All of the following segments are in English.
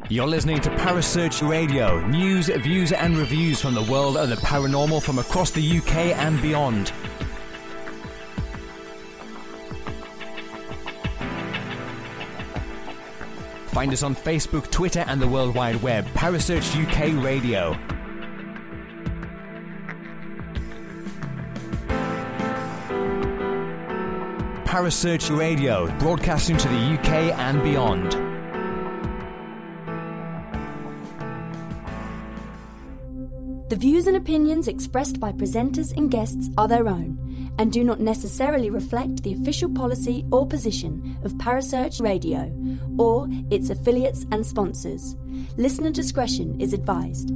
You're listening to Parasearch Radio, news, views and reviews from the world of the paranormal from across the UK and beyond. Find us on Facebook, Twitter and the World Wide Web. Parasearch UK Radio. Parasearch Radio, broadcasting to the UK and beyond. The views and opinions expressed by presenters and guests are their own and do not necessarily reflect the official policy or position of Parasearch Radio or its affiliates and sponsors. Listener discretion is advised.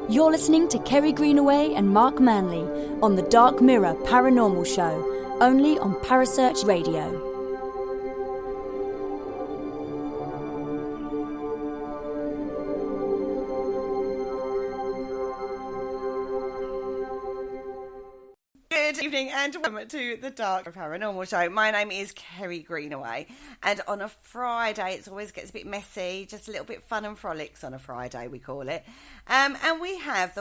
You're listening to Kerry Greenaway and Mark Manley on the Dark Mirror Paranormal Show, only on Parasearch Radio. Good evening and welcome to the Dark Paranormal Show. My name is Kerry Greenaway, and on a Friday it always gets a bit messy, just a little bit fun and frolics on a Friday we call it. And we have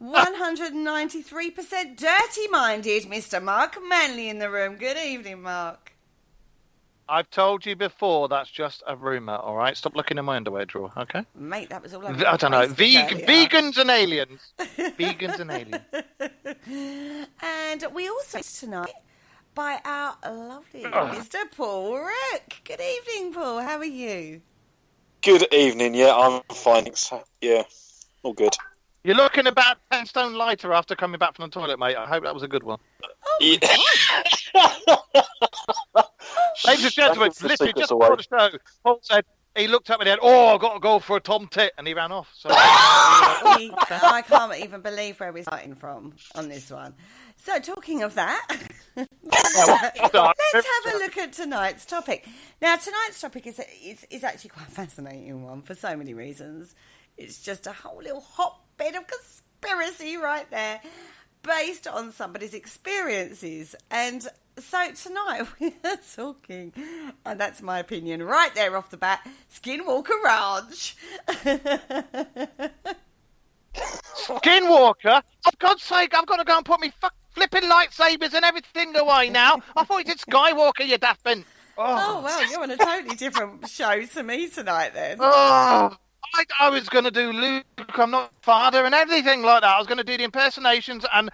193% dirty-minded Mr. Mark Manley in the room. Good evening, Mark. I've told you before, that's just a rumour, all right? Stop looking in my underwear drawer, okay? Mate, that was all over I don't know. Facebook Vegans and aliens. Vegans and aliens. And we also tonight by our lovely Mr. Paul Rook. Good evening, Paul. How are you? Good evening. Yeah, I'm fine. Thanks. Yeah, all good. You're looking about 10 stone lighter after coming back from the toilet, mate. I hope that was a good one. Oh, yeah. Ladies and gentlemen, literally just before the show, Paul said, he looked up and he had, I've got to go for a tom tit, and he ran off. So I can't even believe where we're starting from on this one. So, talking of that, let's have a look at tonight's topic. Now, tonight's topic is actually quite a fascinating one for so many reasons. It's just a whole little hotbed of conspiracy right there, based on somebody's experiences. And so tonight we are talking, and that's my opinion right there off the bat, Skinwalker Ranch. Skinwalker? For God's sake, I've got to go and put me flipping lightsabers and everything away now. I thought you did Skywalker, you daft bin. Oh, well, you're on a totally different show to me tonight then. Oh, I was going to do Luke, I'm not father, and everything like that. I was going to do the impersonations and,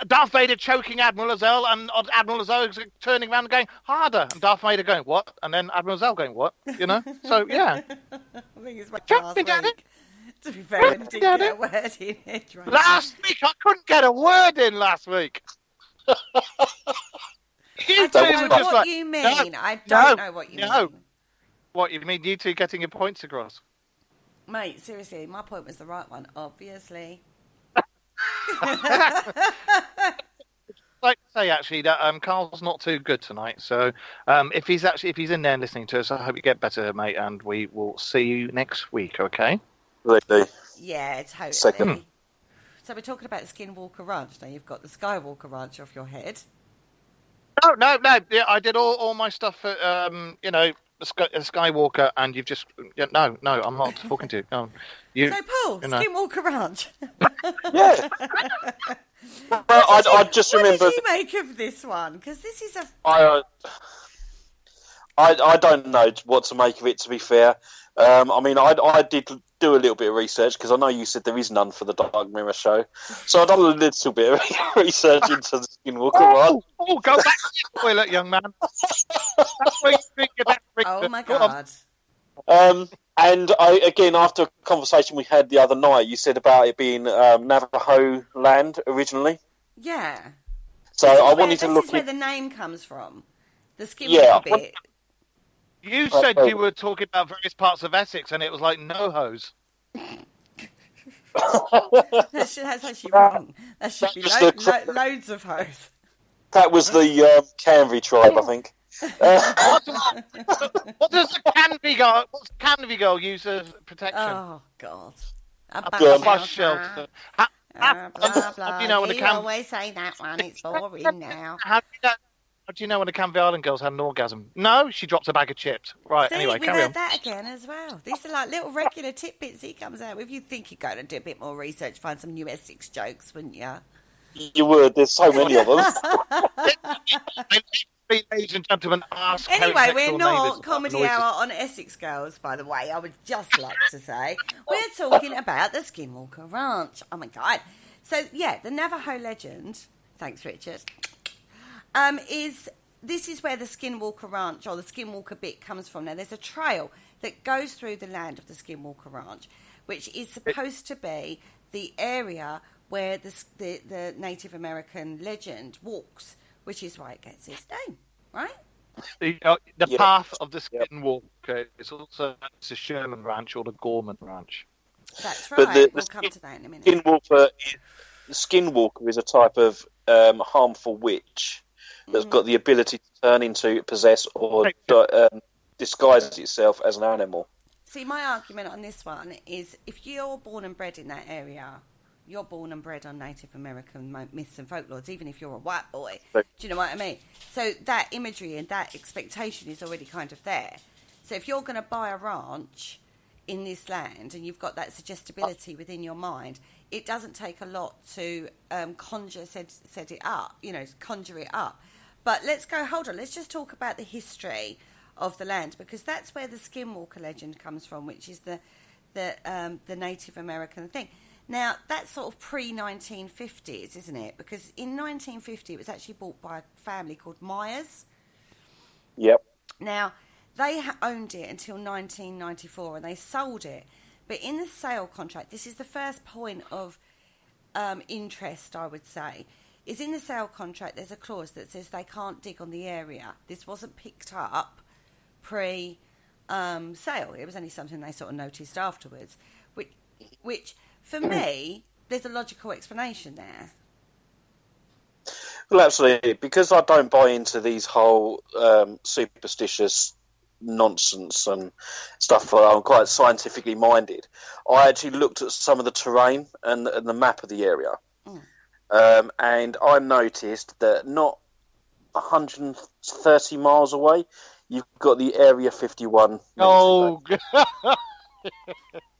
Darth Vader choking Admiral Azelle, and Admiral Azelle turning around and going, harder. And Darth Vader going, what? And then Admiral Azelle going, what? So, yeah. I think it's my last week. To be fair, I didn't get a word in it. Right last week, I couldn't get a word in last week. I don't know what you mean. I don't know what you mean. What, you mean you two getting your points across? Mate, seriously, my point was the right one, obviously. Like to say, actually, that Carl's not too good tonight, so if he's in there listening to us, I hope you get better, mate, and we will see you next week, okay? Really? Yeah, totally. Second. So we're talking about Skinwalker Ranch. Now you've got the Skywalker Ranch off your head. No. Yeah, I did all my stuff for, Skywalker, and you've just... No, I'm not talking to you. No, so, Paul, Skinwalker Ranch. Yeah. Well, I just remember... What did you make of this one? Because this is a... I don't know what to make of it, to be fair. I did do a little bit of research, because I know you said there is none for the Dark Mirror show. So I've done a little bit of research into the Skinwalker Ranch. Oh, go back to the toilet, young man. That's where you think about Oh, my God. And again, after a conversation we had the other night, you said about it being Navajo land originally. Yeah. So I wanted to look... This is where the name comes from. The Skinwalker bit. You said you were talking about various parts of Essex, and it was like no hose. That's actually wrong. That should be loads of hoes. That was the Canvey tribe, I think. What does the Canvey girl use as protection? Oh, God. A bus shelter. Blah, blah. You know when you always say that one. It's boring now. How do you know when the Canvey Island girls had an orgasm? No, she dropped a bag of chips. Right, See, anyway, we've carry heard on. that again as well. These are like little regular tidbits he comes out with. You think you'd go and do a bit more research, find some new Essex jokes, wouldn't you? You would. There's so many of them. Ladies and gentlemen, ask Anyway, we're heterosexual not neighbours Comedy noises. Hour on Essex Girls, by the way. I would just like to say. We're talking about the Skinwalker Ranch. Oh, my God. So, yeah, the Navajo legend, thanks, Richard, this is where the Skinwalker Ranch, or the Skinwalker bit, comes from. Now, there's a trail that goes through the land of the Skinwalker Ranch, which is supposed to be the area where the Native American legend walks, which is why it gets its name, right? The path of the Skinwalker is also the Sherman Ranch or the Gorman Ranch. That's right. But we'll come to that in a minute. Skinwalker is a type of harmful witch that's got the ability to turn into, possess, or disguise itself as an animal. See, my argument on this one is if you're born and bred in that area, you're born and bred on Native American myths and folklores, even if you're a white boy. Do you know what I mean? So that imagery and that expectation is already kind of there. So if you're going to buy a ranch in this land and you've got that suggestibility within your mind, it doesn't take a lot to conjure it up. But let's just talk about the history of the land, because that's where the Skinwalker legend comes from, which is the Native American thing. Now, that's sort of pre-1950s, isn't it? Because in 1950, it was actually bought by a family called Myers. Yep. Now, they owned it until 1994, and they sold it. But in the sale contract, this is the first point of interest, I would say, is in the sale contract, there's a clause that says they can't dig on the area. This wasn't picked up pre-sale. It was only something they sort of noticed afterwards, which for me, there's a logical explanation there. Well, absolutely, because I don't buy into these whole superstitious nonsense and stuff. I'm quite scientifically minded. I actually looked at some of the terrain and the map of the area, and I noticed that not 130 miles away, you've got the Area 51. Oh,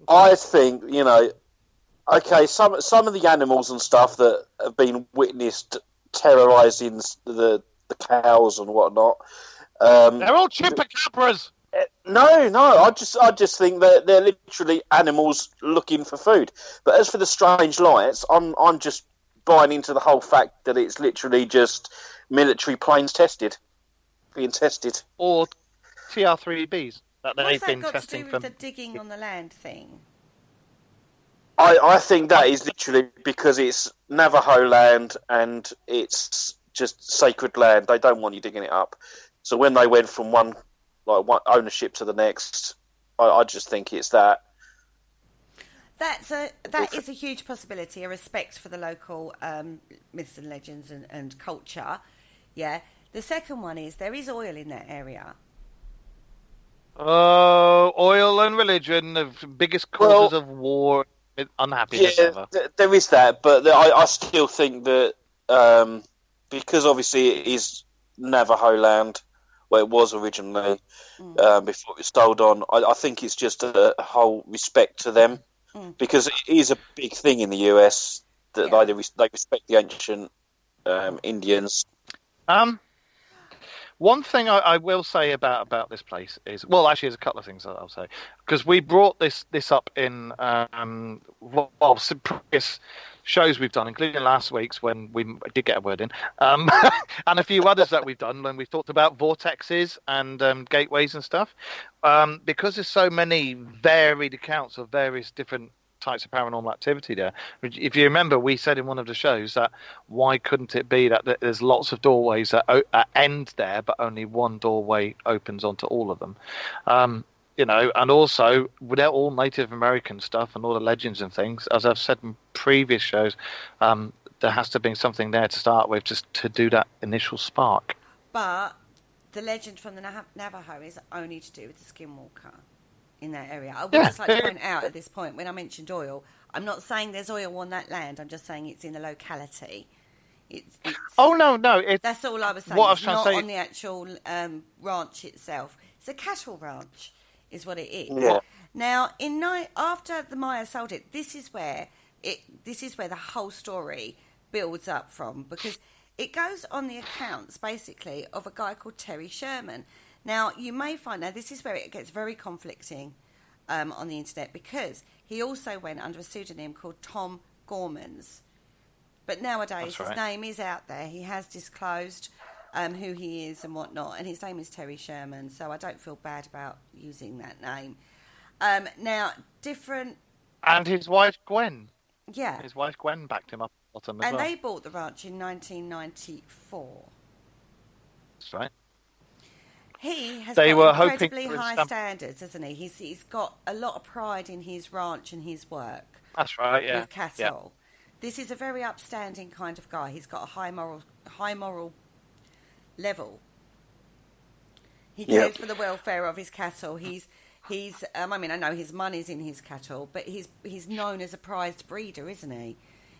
I think, okay, some of the animals and stuff that have been witnessed terrorising the cows and whatnot. They're all chupacabras. No, I just think that they're literally animals looking for food. But as for the strange lights, I'm just buying into the whole fact that it's literally just military planes being tested. Or TR-3Bs that they've What's been that got testing to do for. with the digging on the land thing? I think that is literally because it's Navajo land and it's just sacred land. They don't want you digging it up. So when they went from one ownership to the next, I just think it's that. That is a huge possibility. A respect for the local myths and legends and culture. Yeah. The second one is there is oil in that area. Oh, oil and religion, the biggest causes of war, unhappiness ever. There is that, but I still think that because obviously it is Navajo land, where it was originally, before it was sold on, I think it's just a whole respect to them, because it is a big thing in the US that they respect the ancient Indians. One thing I will say about this place is, well, actually, there's a couple of things that I'll say, because we brought this up in some previous shows we've done, including last week's when we did get a word in, and a few others that we've done when we've talked about vortexes and gateways and stuff, because there's so many varied accounts of various different types of paranormal activity there. If you remember, we said in one of the shows that why couldn't it be that there's lots of doorways that end there, but only one doorway opens onto all of them. and also with all Native American stuff and all the legends and things, as I've said in previous shows, there has to be something there to start with, just to do that initial spark. But the legend from the Navajo is only to do with the Skinwalker in that area. I would just like to point out at this point, when I mentioned oil, I'm not saying there's oil on that land. I'm just saying it's in the locality. It's no. That's all I was saying. What I was it's trying not to say... on the actual ranch itself. It's a cattle ranch, is what it is. Yeah. Now, after the Maya sold it, this is where the whole story builds up from, because it goes on the accounts basically of a guy called Terry Sherman. Now, you may find this is where it gets very conflicting on the internet, because he also went under a pseudonym called Tom Gormans. But nowadays, his name is out there. He has disclosed who he is and whatnot, and his name is Terry Sherman, so I don't feel bad about using that name. Now, different... And his wife, Gwen. Yeah. His wife, Gwen, backed him up at the bottom as well. And they bought the ranch in 1994. That's right. He has They got were incredibly hoping high standards, hasn't he? He's got a lot of pride in his ranch and his work. That's right, yeah. With cattle. Yeah. This is a very upstanding kind of guy. He's got a high moral level. He cares for the welfare of his cattle. He's I know his money's in his cattle, but he's known as a prized breeder, isn't he?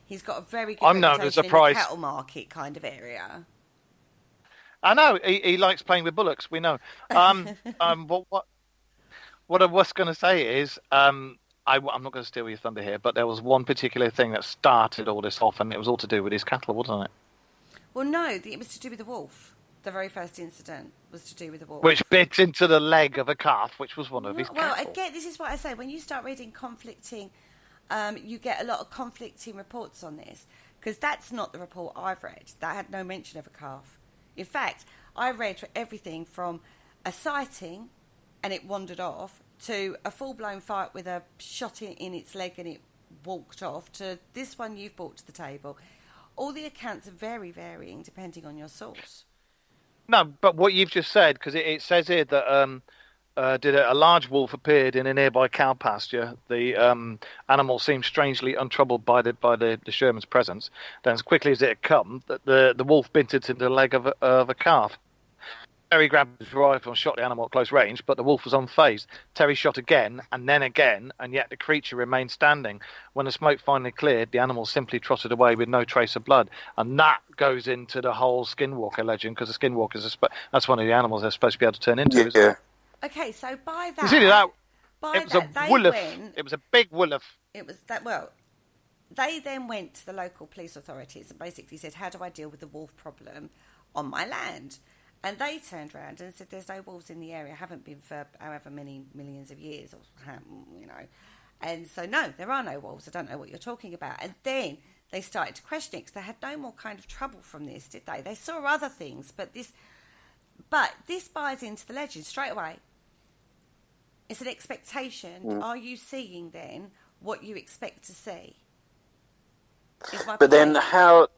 He's got a very good reputation in the cattle market kind of area. I know he likes playing with bullocks. We know. What I was going to say is, I'm not going to steal your thunder here, but there was one particular thing that started all this off, and it was all to do with his cattle, wasn't it? Well, no, it was to do with the wolf. The very first incident was to do with the wolf, which bit into the leg of a calf, which was one of his cattle. Well, again, this is what I say. When you start reading conflicting, you get a lot of conflicting reports on this, because that's not the report I've read. That had no mention of a calf. In fact, I read everything from a sighting and it wandered off, to a full-blown fight with a shot in its leg and it walked off, to this one you've brought to the table. All the accounts are very varying depending on your source. No, but what you've just said, because it says here that a large wolf appeared in a nearby cow pasture. The animal seemed strangely untroubled by the Sherman's presence. Then, as quickly as it had come, the wolf bit into the leg of a calf. Terry grabbed his rifle and shot the animal at close range, but the wolf was unfazed. Terry shot again, and then again, and yet the creature remained standing. When the smoke finally cleared, the animal simply trotted away with no trace of blood. And that goes into the whole Skinwalker legend, because the Skinwalkers that's one of the animals they're supposed to be able to turn into, isn't it? Okay, so by that... You see that? By it was that, a wolf. It was a big wolf. It was that, well... They then went to the local police authorities and basically said, how do I deal with the wolf problem on my land? And they turned around and said, there's no wolves in the area, haven't been for however many millions of years, And so, no, there are no wolves. I don't know what you're talking about. And then they started to question it, because they had no more kind of trouble from this, did they? They saw other things, but this buys into the legend straight away. It's an expectation. Mm. Are you seeing, then, what you expect to see? But then how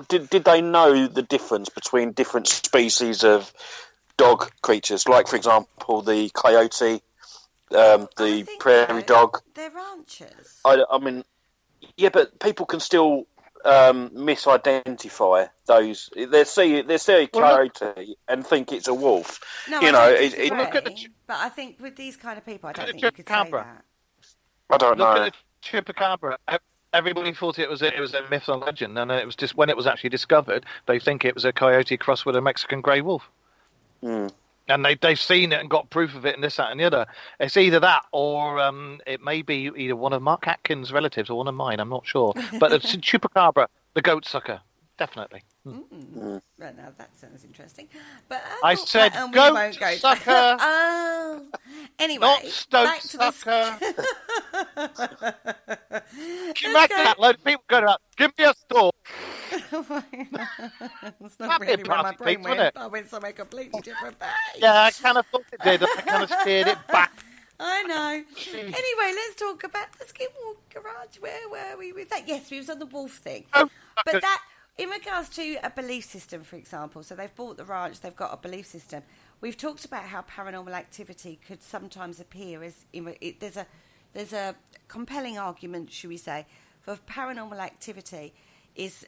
did they know the difference between different species of dog creatures? Like, for example, the coyote, the prairie dog. They're ranchers. I mean, yeah, but people can still misidentify those. They see a coyote and think it's a wolf. No, but I think with these kind of people, I don't think you could say that. I don't know. Look at the chupacabra. Everybody thought it was a myth and legend, and it was just when it was actually discovered, they think it was a coyote crossed with a Mexican grey wolf. Mm. And they've seen it and got proof of it, and this, that, and the other. It's either that, or it may be either one of Mark Atkins' relatives or one of mine. I'm not sure, but it's chupacabra, the goat sucker, definitely. Mm. Right, now that sounds interesting. But I said goat sucker. Oh, anyway, not stoat sucker. Can you imagine that? Load of people going out, give me a store. That's not really where my brain went. I went somewhere completely different. Yeah, I kind of thought it did. I kind of steered it back. I know. Anyway, let's talk about the Skinwalker Ranch. Where were we with that? Yes, we was on the wolf thing. But that, in regards to a belief system, for example, so they've bought the ranch, they've got a belief system. we've talked about how paranormal activity could sometimes appear as there's a compelling argument, should we say, for paranormal activity is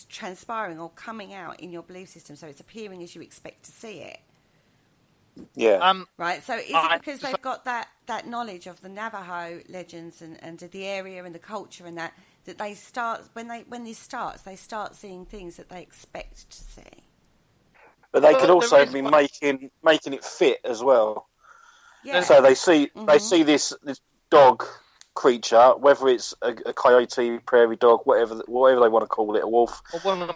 transpiring or coming out in your belief system, so it's appearing as you expect to see it. Yeah. Right. So is it because they've got that knowledge of the Navajo legends and the area and the culture and that they start when this starts, they start seeing things that they expect to see? But they could also be making it fit as well. Yeah. So they see this dog creature, whether it's a coyote, prairie dog, whatever they want to call it, a wolf,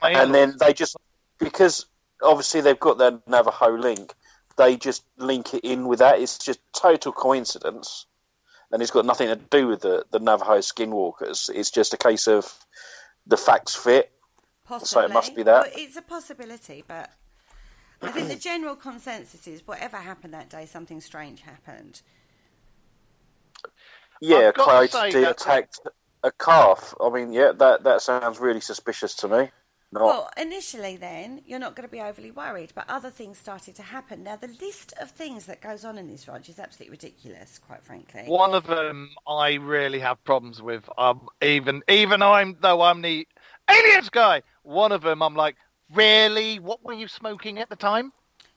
and then they just, because obviously they've got that Navajo link, they just link it in with that. It's just total coincidence, and it's got nothing to do with the Navajo skinwalkers. It's just a case of the facts fit. Possibly. So it must be that. Well, it's a possibility, but I think the general consensus is whatever happened that day, something strange happened. Yeah, a coyote attacked a calf. I mean, yeah, that sounds really suspicious to me. Well, initially then, you're not going to be overly worried, but other things started to happen. Now, the list of things that goes on in this ranch is absolutely ridiculous, quite frankly. One of them I really have problems with. Even though I'm the aliens guy, one of them I'm like, really? What were you smoking at the time?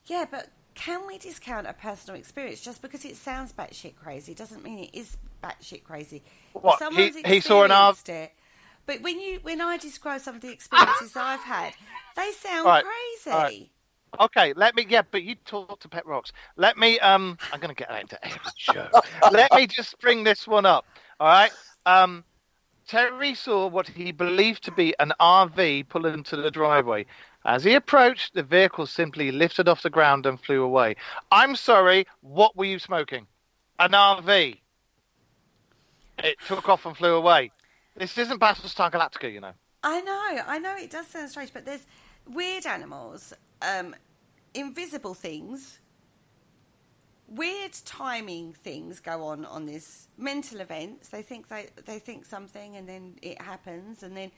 Yeah, but can we discount a personal experience just because it sounds batshit crazy? Doesn't mean it is batshit crazy. What? He saw an it. But when I describe some of the experiences I've had, they sound crazy. Right. Okay, but you talk to Pet Rocks. I'm going to get that into every show. Let me just bring this one up, all right? Terry saw what he believed to be an RV pull into the driveway. As he approached, the vehicle simply lifted off the ground and flew away. I'm sorry, what were you smoking? An RV. It took off and flew away. This isn't Battlestar Galactica, you know. I know, it does sound strange, but there's weird animals, invisible things, weird timing things go on this, mental events. They think something and then it happens, and then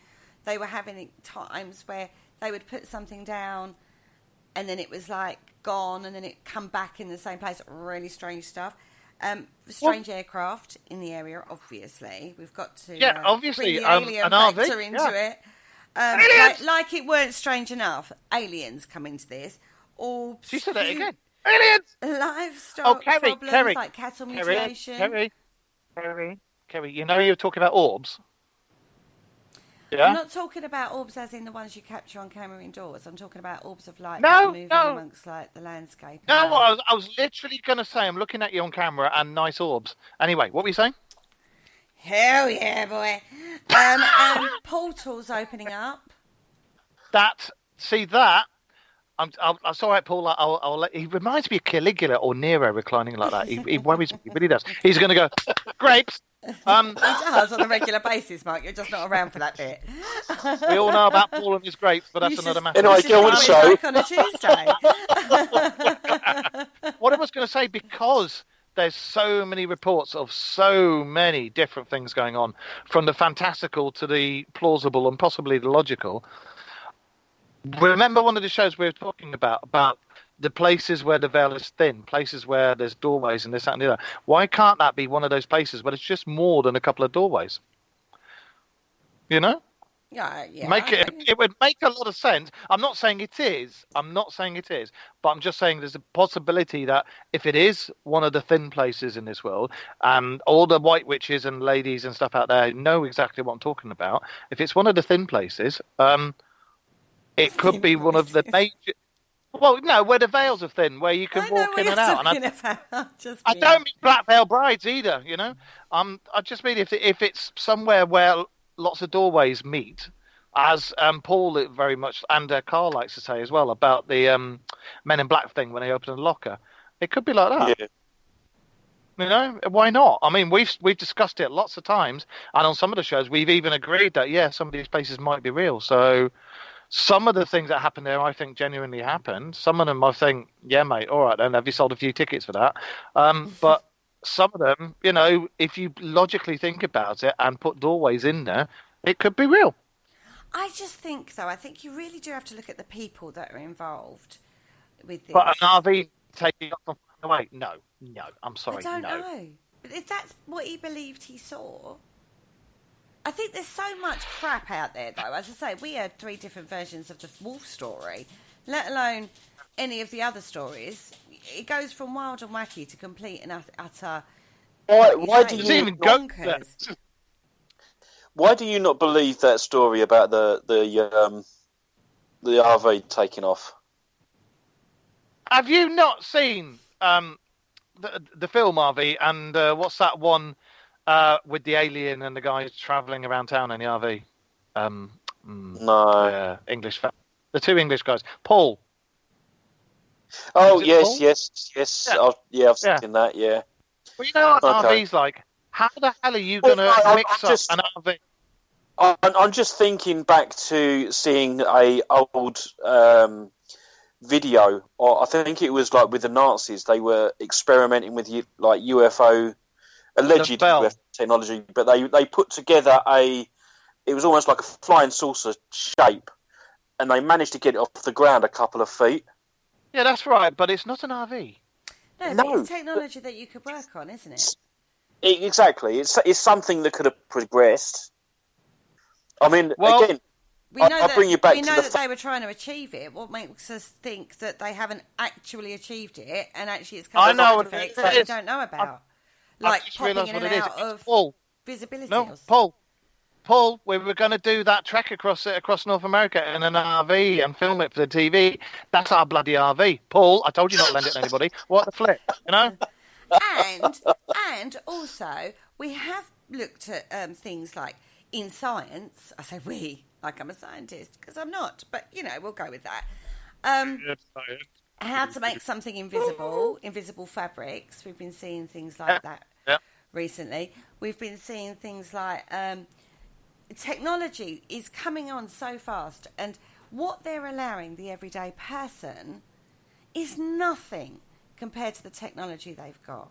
they were having times where they would put something down and then it was like gone and then it come back in the same place. Really strange stuff. Strange aircraft in the area, obviously. We've got to obviously, bring the alien an factor RV, into it. Like it weren't strange enough. Aliens come into this. Or she said it again. Aliens! Livestock problems like cattle mutilation. Kerry, you know you're talking about orbs? Yeah? I'm not talking about orbs as in the ones you capture on camera indoors. I'm talking about orbs of light moving amongst like the landscape. No, I was literally going to say, I'm looking at you on camera and nice orbs. Anyway, what were you saying? Hell yeah, boy. Portals opening up. I'm all right, Paul. I'll let. He reminds me of Caligula or Nero reclining like that. He worries me. He really does. He's going to go grapes. He does on a regular basis, Mark. You're just not around for that bit. We all know about Paul and his grapes, but that's another matter. Anyway, go on show. On a Tuesday. What I was going to say, because there's so many reports of so many different things going on, from the fantastical to the plausible and possibly the logical. Remember one of the shows we were talking about the places where the veil is thin, places where there's doorways and this, that, and the other. Why can't that be one of those places where it's just more than a couple of doorways? You know? Yeah. It would make a lot of sense. I'm not saying it is, but I'm just saying there's a possibility that if it is one of the thin places in this world, all the white witches and ladies and stuff out there know exactly what I'm talking about. If it's one of the thin places, it could be one of the major... Well, no, where the veils are thin, where you can walk in and out. I don't mean black veil brides either, you know. I just mean if it's somewhere where lots of doorways meet, as Paul very much, and Carl likes to say as well, about the Men in Black thing when they open a locker. It could be like that. Yeah. You know, why not? I mean, we've discussed it lots of times, and on some of the shows, we've even agreed that, some of these places might be real. So... some of the things that happened there, I think, genuinely happened. Some of them, I think, yeah, mate, all right, then, have you sold a few tickets for that? But some of them, you know, if you logically think about it and put doorways in there, it could be real. I just think, though, you really do have to look at the people that are involved. with this. But an RV taking off and flying away? No. I'm sorry. I don't no. know. But if that's what he believed he saw, I think there's so much crap out there, though. As I say, we had 3 different versions of the wolf story, let alone any of the other stories. It goes from wild and wacky to complete and utter. Why do you even go there? Why do you not believe that story about the RV taking off? Have you not seen the film RV? And what's that one with the alien and the guys travelling around town in the RV? No. English. The 2 English guys. Paul. Oh, Paul? yes. Yeah. I've seen that, yeah. Well, you know what an Okay. RV's like? How the hell are you going to mix up an RV? I'm just thinking back to seeing a old video, or I think it was like with the Nazis. They were experimenting with like UFO, alleged UFO technology, but they put together it was almost like a flying saucer shape, and they managed to get it off the ground a couple of feet. Yeah, that's right, but it's not an RV. No, but it's technology that you could work on, isn't it? Exactly. It's something that could have progressed. I mean, again, I'll bring you back to the... We know that they were trying to achieve it. What makes us think that they haven't actually achieved it, and actually it's kind of side effects that we don't know about? Like popping in and out of visibility. No, Paul, we were going to do that trek across North America in an RV and film it for the TV. That's our bloody RV. Paul, I told you not to lend it to anybody. What the flip, you know? And also, we have looked at things like in science. I say we, like I'm a scientist, because I'm not. But, you know, we'll go with that. How to make something invisible fabrics. We've been seeing things like that recently. We've been seeing things like... technology is coming on so fast, and what they're allowing the everyday person is nothing compared to the technology they've got.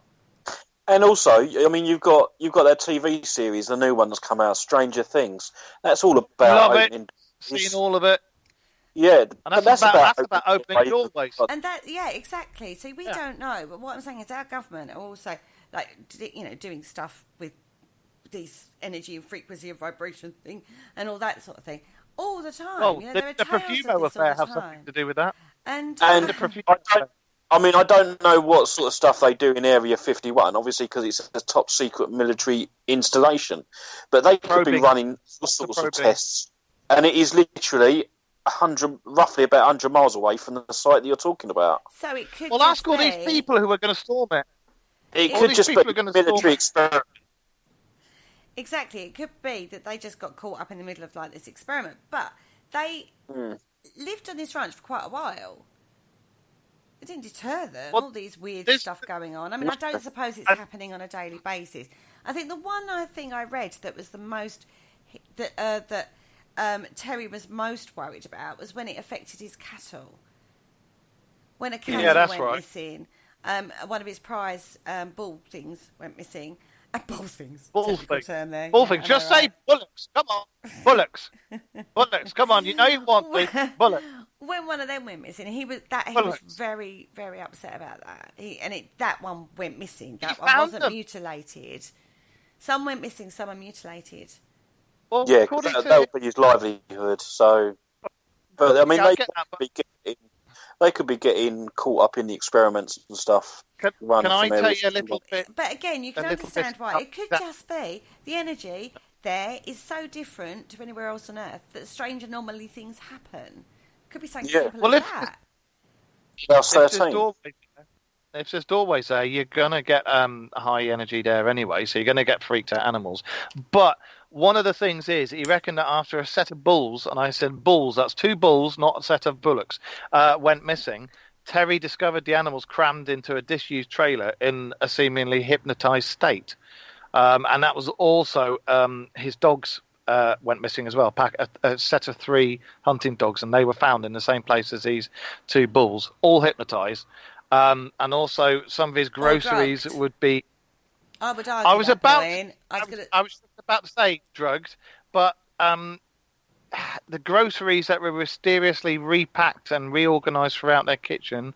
And also, I mean, you've got that TV series, the new one that's come out, Stranger Things. That's all about opening. Seen all of it. Yeah, and that's about opening doorways. And that, exactly. So we don't know, but what I'm saying is our government are also, like, you know, doing stuff with this energy and frequency and vibration thing and all that sort of thing all the time. Well, you know, the Profumo affair has something to do with that. And the Profumo I don't know what sort of stuff they do in Area 51, obviously, because it's a top secret military installation. But they could be running all sorts of tests, and it is literally roughly about 100 miles away from the site that you're talking about. So it could. Well, ask all these people who are going to storm it. It could just be a military experiment. Exactly. It could be that they just got caught up in the middle of like this experiment, but they lived on this ranch for quite a while. It didn't deter them. All these weird stuff going on. I mean, I don't suppose it's happening on a daily basis. I think the one thing I read that was the most that Terry was most worried about was when it affected his cattle. When a cattle went missing, one of his prize bull things went missing. Bull things. Term there. Bull things. Just say bullocks. Come on. Bullocks. Bullocks. Come on. You know you want me. Bullocks. When one of them went missing, he was very, very upset about that. That one went missing. That one wasn't mutilated. Some went missing. Some are mutilated. Well, yeah, that would be his livelihood. So, but I mean, they could be getting caught up in the experiments and stuff. Can I tell you a little bit? But again, you can understand why. It could just be the energy there is so different to anywhere else on Earth that strange anomaly things happen. Could be something simple as that. If there's doorways there, you're going to get high energy there anyway, so you're going to get freaked out animals. But one of the things is, he reckoned that after a set of bulls, and I said bulls, that's 2 bulls, not a set of bullocks, went missing, Terry discovered the animals crammed into a disused trailer in a seemingly hypnotized state. And that was also his dogs went missing as well. A set of 3 hunting dogs, and they were found in the same place as these 2 bulls, all hypnotized. And also some of his groceries would be... I would argue I was about to say drugged, but the groceries that were mysteriously repacked and reorganised throughout their kitchen,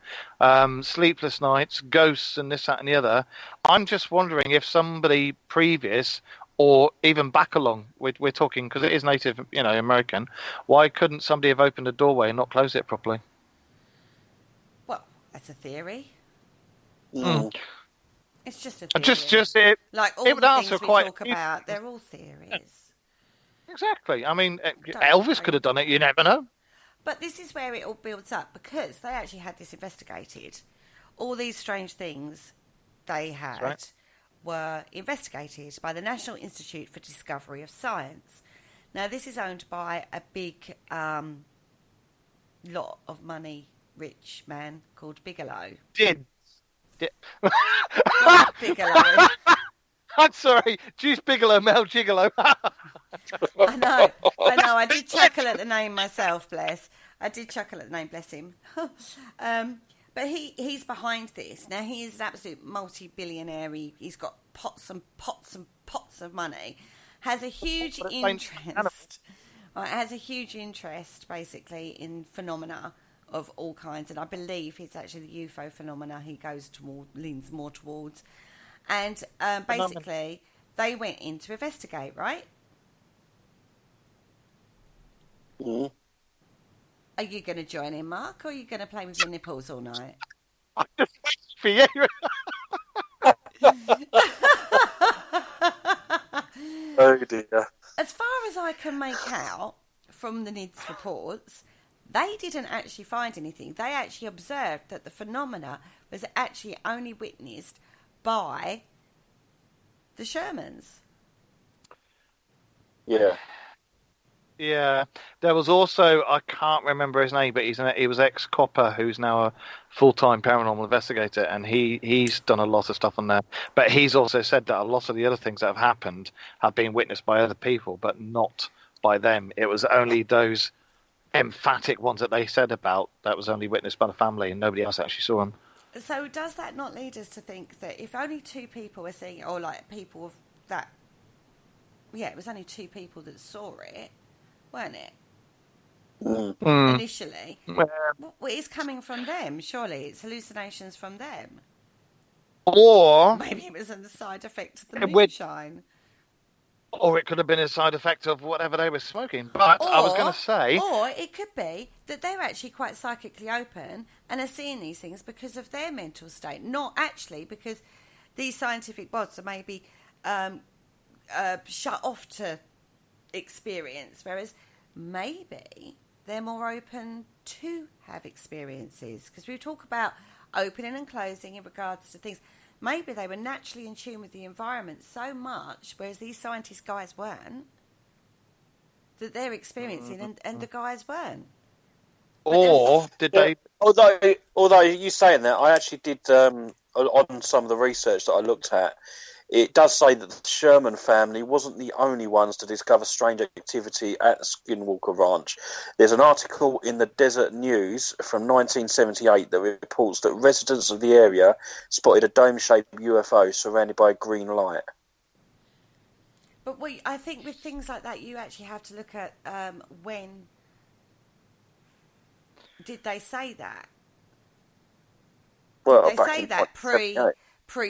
sleepless nights, ghosts, and this, that, and the other. I'm just wondering if somebody previous, or even back along, we're talking, because it is Native, American, why couldn't somebody have opened a doorway and not closed it properly? Well, that's a theory. Mm. It's just a theory. Like all the things we talk about, they're all theories. Exactly. I mean, Elvis could have done it. You never know. But this is where it all builds up, because they actually had this investigated. All these strange things they had were investigated by the National Institute for Discovery of Science. Now, this is owned by a big lot of money, rich man called Bigelow. Bigelow. I'm sorry, Juice Bigelow, Mel Gigolo. I know. I did chuckle at the name myself, bless. Bless him. But he's behind this. Now, he is an absolute multi-billionaire. He's got pots and pots and pots of money. Has a huge interest, basically, in phenomena of all kinds. And I believe it's actually the UFO phenomena he leans more towards. And basically, they went in to investigate, right? Mm. Are you going to join in, Mark, or are you going to play with your nipples all night? I'm just waiting for you. Oh dear. As far as I can make out from the NIDS reports, they didn't actually find anything. They actually observed that the phenomena was actually only witnessed by the Shermans. Yeah. Yeah, there was also, I can't remember his name, but he was ex-copper who's now a full-time paranormal investigator, and he's done a lot of stuff on there. But he's also said that a lot of the other things that have happened have been witnessed by other people, but not by them. It was only those emphatic ones that they said about that was only witnessed by the family, and nobody else actually saw them. So does that not lead us to think that if only two people were seeing it, or like people of that, it was only two people that saw it, weren't it? Initially. Well, it's coming from them, surely. It's hallucinations from them. Or maybe it was a side effect of the moonshine. Or it could have been a side effect of whatever they were smoking. But I was going to say... Or it could be that they're actually quite psychically open and are seeing these things because of their mental state. Not actually because these scientific bods are maybe shut off to experience, whereas maybe they're more open to have experiences, because we talk about opening and closing in regards to things. Maybe they were naturally in tune with the environment so much, whereas these scientist guys weren't, that they're experiencing and the guys weren't. Or did they... Although you saying that, I actually did, on some of the research that I looked at, it does say that the Sherman family wasn't the only ones to discover strange activity at Skinwalker Ranch. There's an article in the Desert News from 1978 that reports that residents of the area spotted a dome-shaped UFO surrounded by a green light. But I think with things like that, you actually have to look at when did they say that? Well, did they say that pre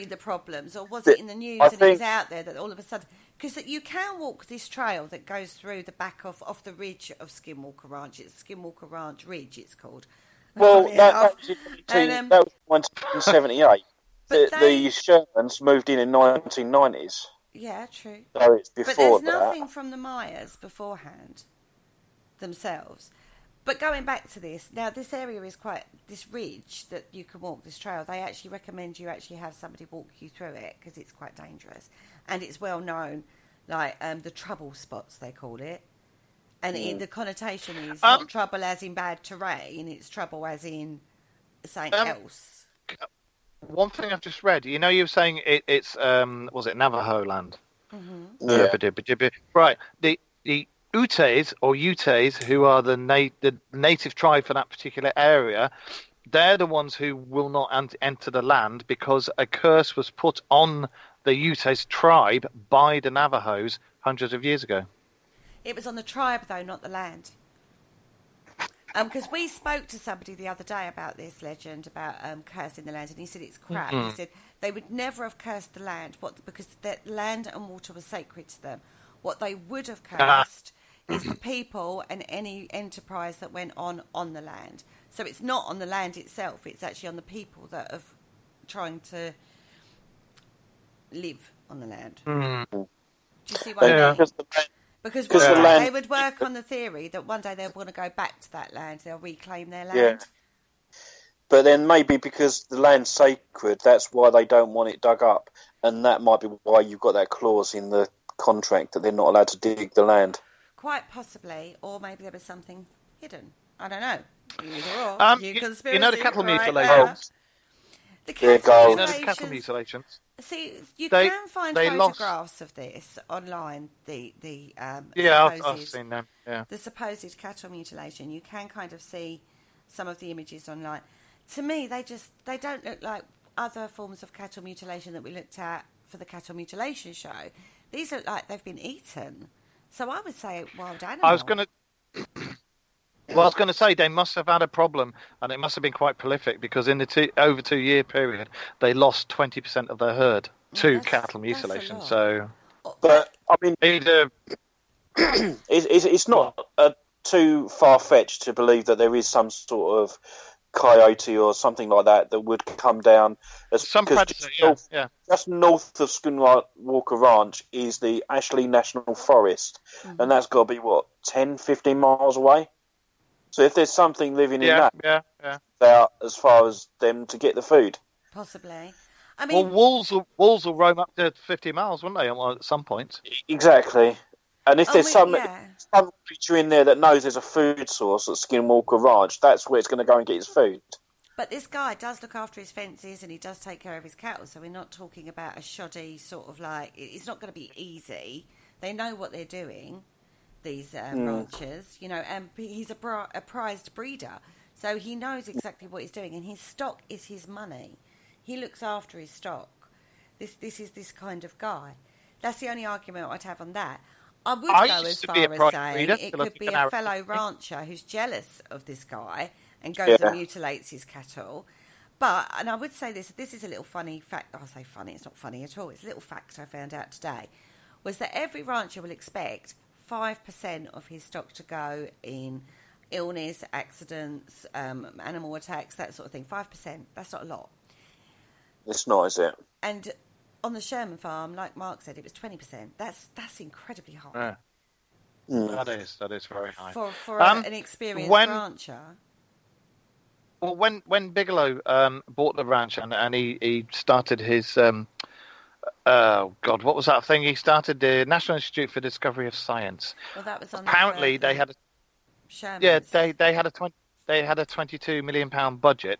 the problems, or was it in the news and it was out there that all of a sudden, because you can walk this trail that goes through the back of the ridge of Skinwalker Ranch. It's Skinwalker Ranch Ridge, it's called. Well, that was 1978. The Shermans moved in 1990s. Yeah, true. So it's before but there's nothing from the Mayas beforehand themselves. But going back to this, now this area is this ridge that you can walk, this trail, they actually recommend you actually have somebody walk you through it because it's quite dangerous. And it's well known, like the trouble spots, they call it. And the connotation is not trouble as in bad terrain, it's trouble as in something else. One thing I've just read, you were saying it's was it Navajo land? Mm-hmm. Yeah. Right, the Utes, who are the native tribe for that particular area, they're the ones who will not enter the land because a curse was put on the Utes tribe by the Navajos hundreds of years ago. It was on the tribe, though, not the land. Because we spoke to somebody the other day about this legend about cursing the land, and he said it's crap. He said they would never have cursed the land because the land and water was sacred to them. What they would have cursed is the people and any enterprise that went on the land. So it's not on the land itself, it's actually on the people that are trying to live on the land. Do you see what I mean? Because one day they would work on the theory that one day they'll want to go back to that land, they'll reclaim their land. Yeah. But then maybe because the land's sacred, that's why they don't want it dug up. And that might be why you've got that clause in the contract that they're not allowed to dig the land. Quite possibly, or maybe there was something hidden. I don't know. Either or. You know the cattle mutilations? The cattle mutilations. See, you can find photographs of this online. I've seen them. Yeah. The supposed cattle mutilation. You can kind of see some of the images online. To me, they don't look like other forms of cattle mutilation that we looked at for the cattle mutilation show. These look like they've been eaten. So I would say wild animal. I was going to say they must have had a problem, and it must have been quite prolific because in the over 2 year period they lost 20% of their herd to cattle mutilation. So, but I mean, it's not too far fetched to believe that there is some sort of coyote or something like that would come down. Some predator, just north of Skinwalker Ranch is the Ashley National Forest, and that's got to be 10, 15 miles away. So if there's something living in that, as far as them to get the food, possibly. I mean, wolves will roam up to 50 miles, won't they? At some point. Exactly. And if there's some creature in there that knows there's a food source at Skinwalker Ranch, that's where it's going to go and get his food. But this guy does look after his fences and he does take care of his cattle, so we're not talking about a shoddy sort of it's not going to be easy. They know what they're doing, these ranchers, and he's a prized breeder, so he knows exactly what he's doing, and his stock is his money. He looks after his stock. This is this kind of guy. That's the only argument I'd have on that. I would go as far as saying it could be a fellow rancher who's jealous of this guy and goes and mutilates his cattle. And I would say this is a little funny fact. I say funny, it's not funny at all. It's a little fact I found out today, was that every rancher will expect 5% of his stock to go in illness, accidents, animal attacks, that sort of thing. 5%, that's not a lot. It's not, is it? And on the Sherman farm, like Mark said, it was 20%. That's incredibly high. That is very high. For an experienced rancher. Well, when Bigelow bought the ranch and he started his... oh, God, what was that thing? He started the National Institute for Discovery of Science. Well, that was on apparently they had they had a £22 million budget.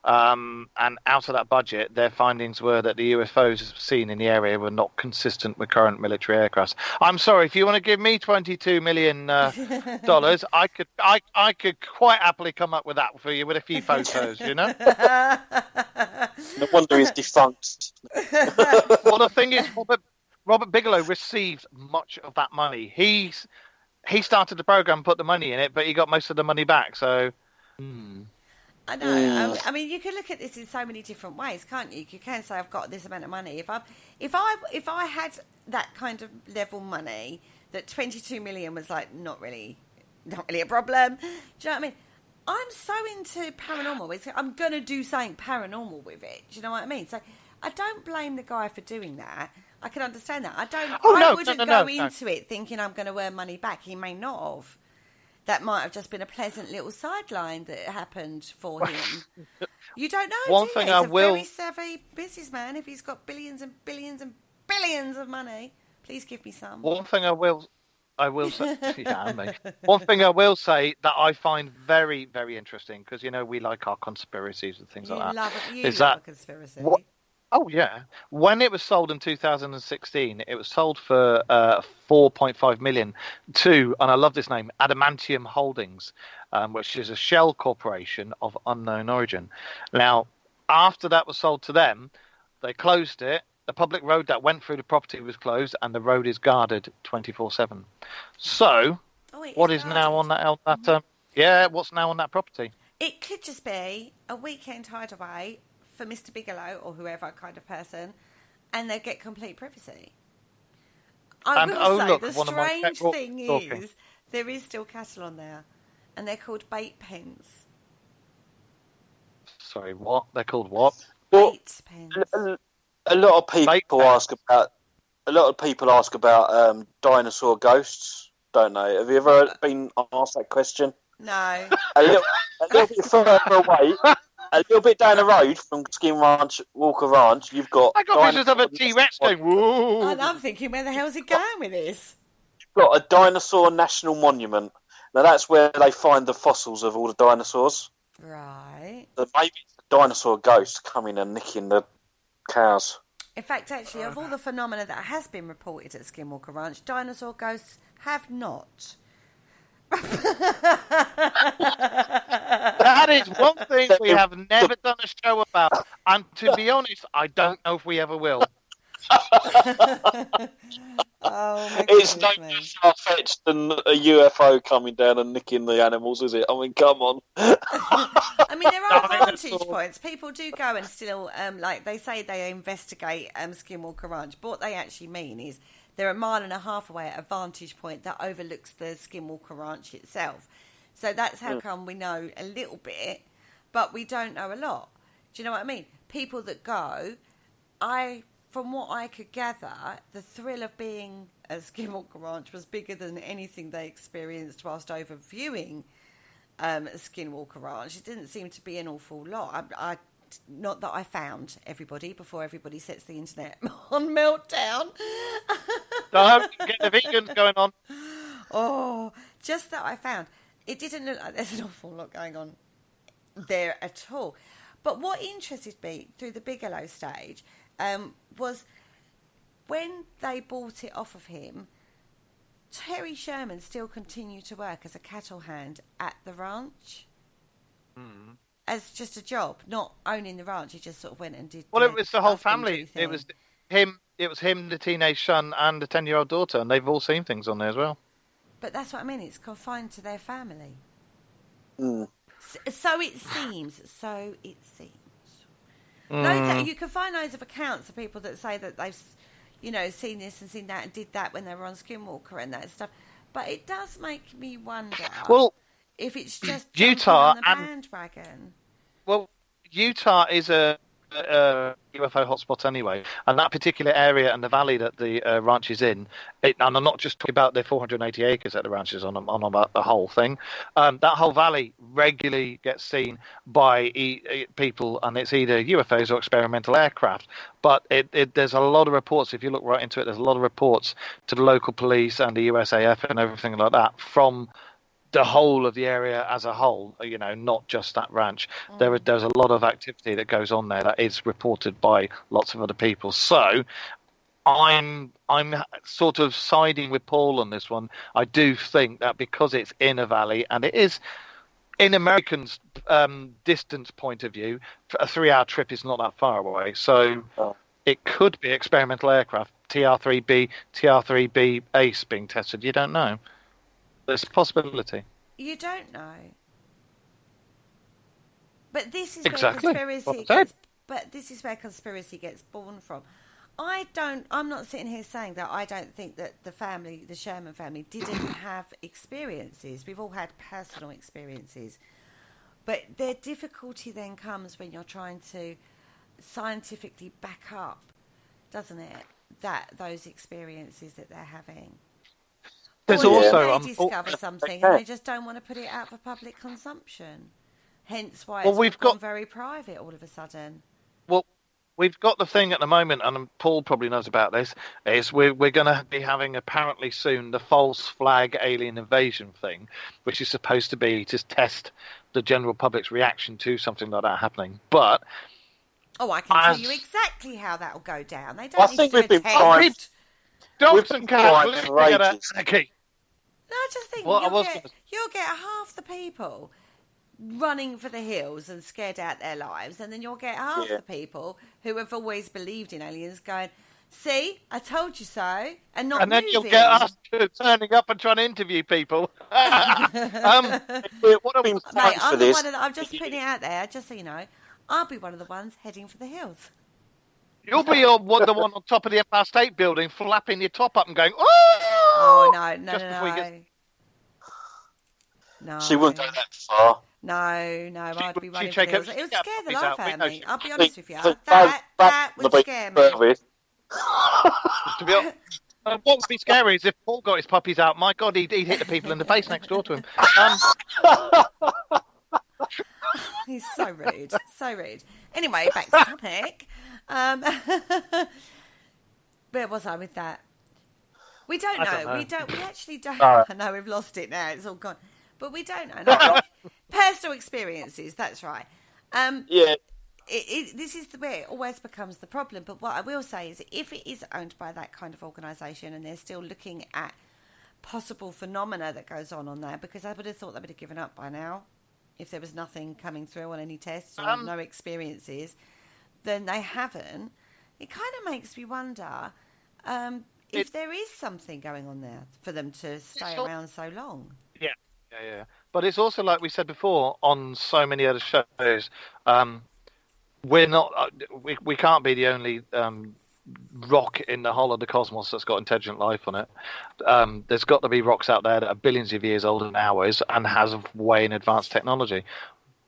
And out of that budget, their findings were that the UFOs seen in the area were not consistent with current military aircraft. I'm sorry, if you want to give me $22 million, I could quite happily come up with that for you with a few photos, No wonder he's defunct. Well, the thing is, Robert Bigelow received much of that money. He started the program, put the money in it, but he got most of the money back. So. I know. I mean, you can look at this in so many different ways, can't you? You can say I've got this amount of money. If I had that kind of level money, that 22 million was not really a problem. Do you know what I mean? I'm so into paranormal. I'm going to do something paranormal with it. Do you know what I mean? So I don't blame the guy for doing that. I can understand that. I wouldn't go into it thinking I'm going to earn money back. He may not have. That might have just been a pleasant little sideline that happened for him. You don't know, He's a very savvy businessman. If he's got billions and billions and billions of money, please give me some. One thing I will say, one thing I will say that I find very, very interesting, because we like our conspiracies and things like that. You love a conspiracy. Oh, yeah. When it was sold in 2016, it was sold for $4.5 million to, and I love this name, Adamantium Holdings, which is a shell corporation of unknown origin. Now, after that was sold to them, they closed it, the public road that went through the property was closed, and the road is guarded 24/7. So, what is now on that? What's now on that property? It could just be a weekend hideaway for Mr. Bigelow or whoever kind of person, and they get complete privacy. I will say the strange thing is there is still cattle on there, and they're called bait pens. Sorry, what? They're called what? Bait pens. A lot of people ask about dinosaur ghosts, don't they? Have you ever been asked that question? No. A little bit further away, a little bit down the road from Skinwalker Ranch, you've got... I got pictures of a T-Rex going, whoa! And I'm thinking, where the hell's he going with this? You've got a dinosaur national monument. Now, that's where they find the fossils of all the dinosaurs. Right. So maybe it's a dinosaur ghost coming and nicking the cows. In fact, actually, of all the phenomena that has been reported at Skinwalker Ranch, dinosaur ghosts have not. That is one thing we have never done a show about, and to be honest, I don't know if we ever will. It's no more far-fetched than a UFO coming down and nicking the animals, is it? I mean, come on. I mean, there are vantage points. People do go and still, like they say, they investigate Skinwalker Ranch. But what they actually mean is they're a mile and a half away at a vantage point that overlooks the Skinwalker Ranch itself. So that's how come we know a little bit, but we don't know a lot. Do you know what I mean? People that go, from what I could gather, the thrill of being at Skinwalker Ranch was bigger than anything they experienced whilst overviewing Skinwalker Ranch. It didn't seem to be an awful lot. Not that I found everybody before everybody sets the internet on meltdown. Don't get the vegans going on. Oh, just that I found. It didn't look like there's an awful lot going on there at all. But what interested me through the Bigelow stage was when they bought it off of him, Terry Sherman still continued to work as a cattle hand at the ranch. As just a job, not owning the ranch. He just sort of went and did. Well, it was the whole family. It was him, the teenage son, and the 10-year-old daughter, and they've all seen things on there as well. But that's what I mean. It's confined to their family. Mm. So it seems. Loads you can find loads of accounts of people that say that they've, seen this and seen that and did that when they were on Skinwalker and that stuff. But it does make me wonder. Well, if it's just Utah on the bandwagon. Well, Utah is a UFO hotspot anyway, and that particular area and the valley that the ranch is in, and I'm not just talking about the 480 acres that the ranch is on about the whole thing. That whole valley regularly gets seen by people, and it's either UFOs or experimental aircraft. But there's a lot of reports, if you look right into it, there's a lot of reports to the local police and the USAF and everything like that from the whole of the area as a whole, not just that ranch. There's a lot of activity that goes on there that is reported by lots of other people. So I'm sort of siding with Paul on this one. I do think that because it's in a valley and it is, in Americans' distance point of view, a 3-hour trip is not that far away. So it could be experimental aircraft, TR-3B, TR-3B Ace being tested. You don't know. There's a possibility. You don't know. But this is where conspiracy gets born from. I'm not sitting here saying that I don't think that the Sherman family didn't have experiences. We've all had personal experiences. But their difficulty then comes when you're trying to scientifically back up, doesn't it, those experiences that they're having. There's they discover something and they just don't want to put it out for public consumption. Hence why it's gone very private all of a sudden. Well, we've got the thing at the moment, and Paul probably knows about this, is we're going to be having apparently soon the false flag alien invasion thing, which is supposed to be to test the general public's reaction to something like that happening. But I can tell you exactly how that'll go down. They don't need to do a test. Dogs and cats living together. No, I just think you'll get half the people running for the hills and scared out their lives, and then you'll get half the people who have always believed in aliens going, see, I told you so, and not then moving. You'll get us turning up and trying to interview people. Mate, I'm just putting it out there, just so you know, I'll be one of the ones heading for the hills. You'll be the one on top of the Empire State Building, flapping your top up and going, oh! No. She wouldn't go that far. No, I'd be running for the hills. It would scare the life out of me. I'll be honest with you. That would scare me. To be honest, what would be scary is if Paul got his puppies out. My God, he'd hit the people in the face next door to him. He's so rude. So rude. Anyway, back to the topic. Where was I with that? We don't know. We actually don't. I know we've lost it now. It's all gone. But we don't know. No, personal experiences. That's right. This is where it always becomes the problem. But what I will say is, if it is owned by that kind of organisation and they're still looking at possible phenomena that goes on there, because I would have thought they would have given up by now if there was nothing coming through on any tests or no experiences, then they haven't. It kind of makes me wonder if there is something going on there for them to stay around so long. Yeah. But it's also, like we said before on so many other shows, we're not. We can't be the only rock in the whole of the cosmos that's got intelligent life on it. There's got to be rocks out there that are billions of years older than ours and has way in advanced technology.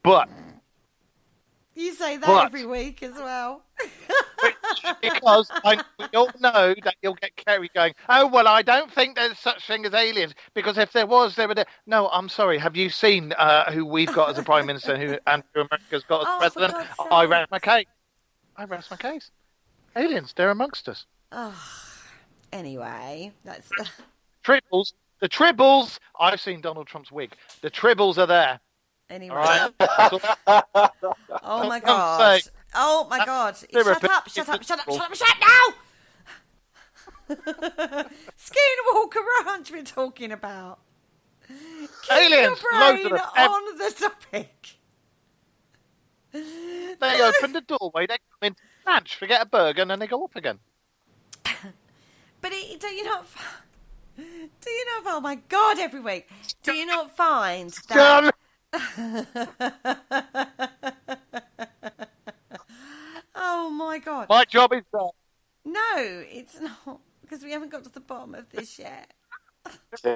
But you say that every week as well. Because we all know that you'll get Kerry going, oh, well, I don't think there's such thing as aliens, because if there was, there would... No, I'm sorry, have you seen who we've got as a Prime Minister and who Andrew America's got as President? I rest my case. Aliens, they're amongst us. Oh, anyway, that's... Tribbles, I've seen Donald Trump's wig. The Tribbles are there. Anyway. Right? Oh my God. Oh my God. Shut up now! Skinwalker Ranch we're talking about. Keep aliens, your loads brain of them. on the topic. They open the doorway, they come into the ranch, forget a burger, and then they go up again. But do you not, oh my God, every week, do you not find that... Oh my God. My job is done. No, it's not, because we haven't got to the bottom of this yet.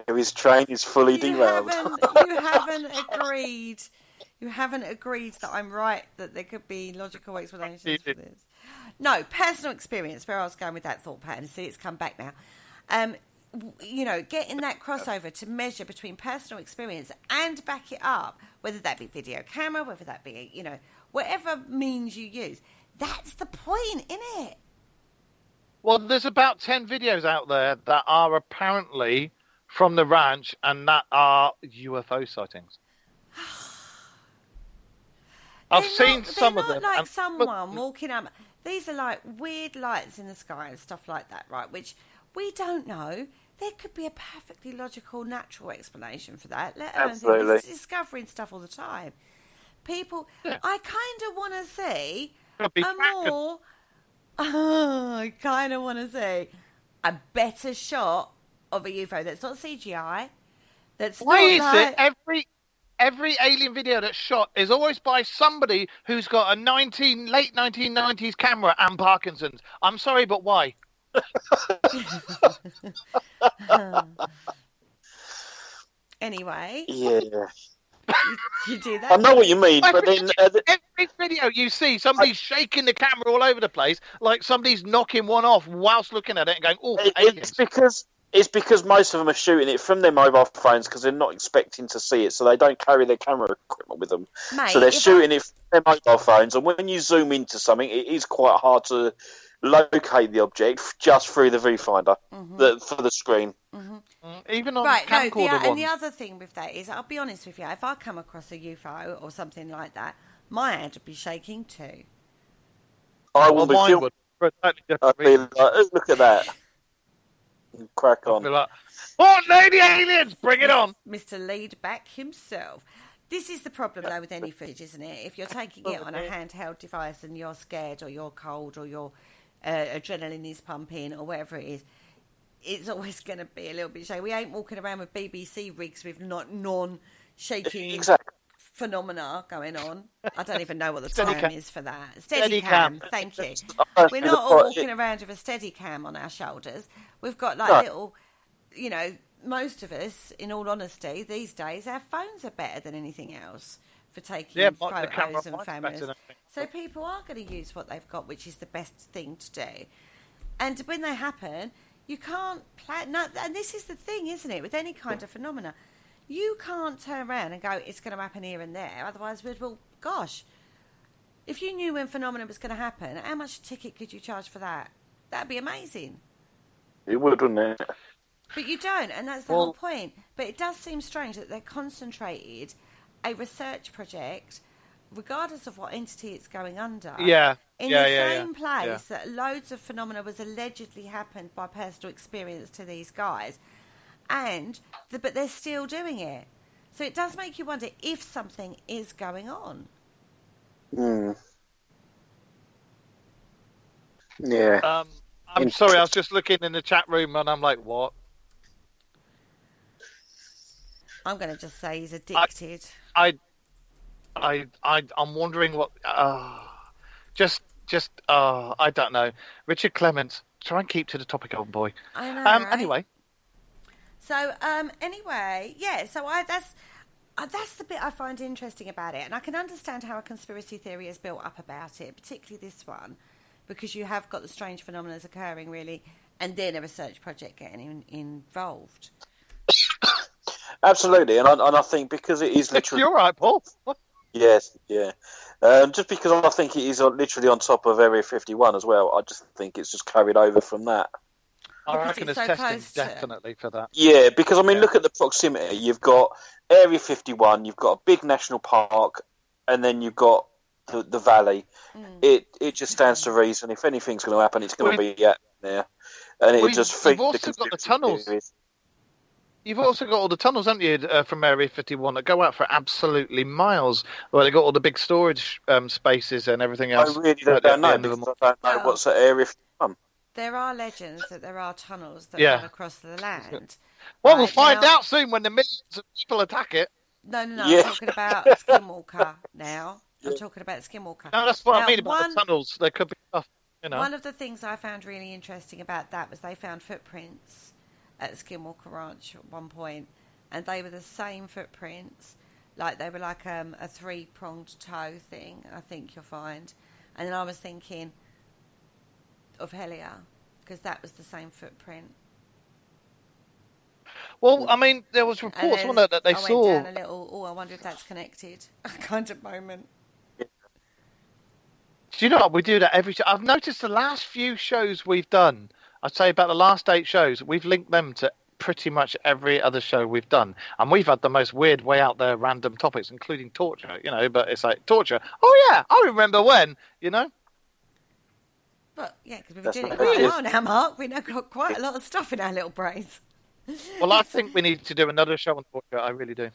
His train is fully derailed. You haven't agreed that I'm right, that there could be logical explanations for this. No, personal experience, where I was going with that thought pattern. See, it's come back now. Getting that crossover to measure between personal experience and back it up, whether that be video camera, whether that be, whatever means you use. That's the point, isn't it? Well, there's about 10 videos out there that are apparently from the ranch and that are UFO sightings. I've seen some of them. They're not like someone walking up. These are like weird lights in the sky and stuff like that, right? Which we don't know. There could be a perfectly logical, natural explanation for that. Absolutely. Discovering stuff all the time. People, I kind of want to see I kind of want to see a better shot of a UFO that's not CGI. Every alien video that's shot is always by somebody who's got a late 1990s camera and Parkinson's? I'm sorry, but why? Anyway. Yeah. You do that? I know what you mean, but then... every video you see, somebody's shaking the camera all over the place, like somebody's knocking one off whilst looking at it and going, oh, aliens. It's because most of them are shooting it from their mobile phones because they're not expecting to see it, so they don't carry their camera equipment with them. Mate, so they're shooting it from their mobile phones, and when you zoom into something, it is quite hard to locate the object just through the viewfinder for the screen. Mm-hmm. Even on camcorder ones. And the other thing with that is, I'll be honest with you, if I come across a UFO or something like that, my hand would be shaking too. I will be filming. I'd be like, oh, look at that. Crack on. Be like, what, lady aliens? Bring it on. Mr. Laid Back himself. This is the problem, though, with any footage, isn't it? If you're taking it on a handheld device and you're scared or you're cold or your adrenaline is pumping or whatever it is, it's always going to be a little bit shaky. We ain't walking around with BBC rigs with non-shaking phenomena going on. I don't even know what the term is for that. Steadicam, thank you. We're not all walking around with a Steadicam on our shoulders. We've got little, most of us, in all honesty, these days, our phones are better than anything else for taking photos and cameras. So people are going to use what they've got, which is the best thing to do. And when they happen, you can't plan. No, and this is the thing, isn't it? With any kind of phenomena, you can't turn around and go, it's going to happen here and there. Otherwise, gosh, if you knew when phenomena was going to happen, how much ticket could you charge for that? That'd be amazing. It would, wouldn't it? But you don't, and that's the whole point. But it does seem strange that they concentrated a research project, regardless of what entity it's going under, in the same place that loads of phenomena was allegedly happened by personal experience to these guys, but they're still doing it. So it does make you wonder if something is going on. Yeah. I'm sorry, I was just looking in the chat room and I'm like, what? I'm going to just say he's addicted. I'm wondering what. I don't know. Richard Clements, try and keep to the topic, old boy. I know. Right? Anyway. So that's the bit I find interesting about it, and I can understand how a conspiracy theory is built up about it, particularly this one, because you have got the strange phenomena occurring, really, and then a research project getting involved. Absolutely, and I think because it is literally... You're right, Paul. Yes, yeah. Just because I think it is literally on top of Area 51 as well, I just think it's just carried over from that. I reckon there's testing definitely for that. Yeah, because, look at the proximity. You've got Area 51, you've got a big national park, and then you've got the valley. It just stands to reason. If anything's going to happen, it's going to be there. And it just feeds the also got the tunnels. Theories. You've also got all the tunnels, haven't you, from Area 51 that go out for absolutely miles. Well, they've got all the big storage spaces and everything else. I really don't know, because I don't know what's at Area 51. There are legends that there are tunnels that run across the land. Well, we'll find out soon when the millions of people attack it. No, I'm talking about Skinwalker now. I'm talking about Skinwalker. No, that's what I mean about the tunnels. There could be stuff, One of the things I found really interesting about that was they found footprints at Skinwalker Ranch at one point, and they were the same footprints, they were like a 3-pronged toe thing, I think you'll find. And then I was thinking of Helia, because that was the same footprint. Well, there was reports, wasn't there, that they saw... I went down a little, I wonder if that's connected, kind of moment. Do you know what? We do that every show. I've noticed the last few shows we've done, I'd say about the last 8 shows, we've linked them to pretty much every other show we've done. And we've had the most weird way out there random topics, including torture, but it's like, torture? Oh, yeah, I remember when, But, yeah, because we've been doing it quite a while now, Mark. We've now got quite a lot of stuff in our little brains. Well, I think we need to do another show on torture. I really do.